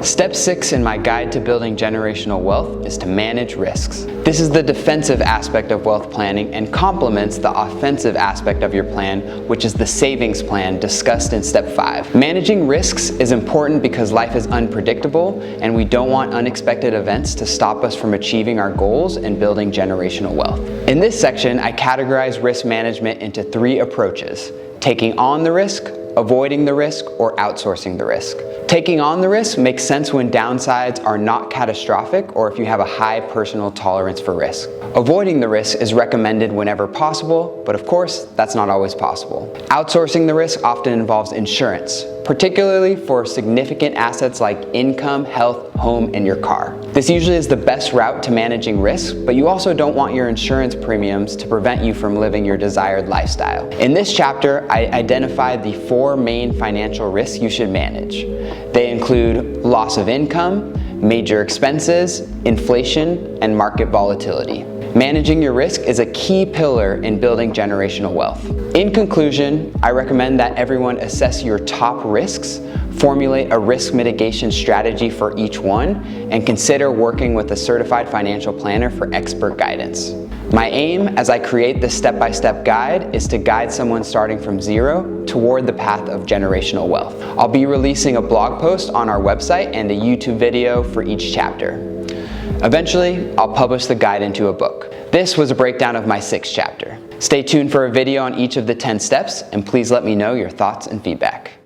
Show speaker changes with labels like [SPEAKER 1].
[SPEAKER 1] Step 6 in my guide to building generational wealth is to manage risks. This is the defensive aspect of wealth planning and complements the offensive aspect of your plan, which is the savings plan discussed in step 5. Managing risks is important because life is unpredictable and we don't want unexpected events to stop us from achieving our goals and building generational wealth. In this section, I categorize risk management into 3 approaches: taking on the risk, avoiding the risk, or outsourcing the risk. Taking on the risk makes sense when downsides are not catastrophic or if you have a high personal tolerance for risk. Avoiding the risk is recommended whenever possible, but of course, that's not always possible. Outsourcing the risk often involves insurance, particularly for significant assets like income, health, home, and your car. This usually is the best route to managing risk, but you also don't want your insurance premiums to prevent you from living your desired lifestyle. In this chapter, I identified the 4 main financial risks you should manage. They include loss of income, major expenses, inflation, and market volatility. Managing your risk is a key pillar in building generational wealth. In conclusion, I recommend that everyone assess your top risks, formulate a risk mitigation strategy for each one, and consider working with a certified financial planner for expert guidance. My aim as I create this step-by-step guide is to guide someone starting from zero toward the path of generational wealth. I'll be releasing a blog post on our website and a YouTube video for each chapter. Eventually, I'll publish the guide into a book. This was a breakdown of my 6th chapter. Stay tuned for a video on each of the 10 steps, and please let me know your thoughts and feedback.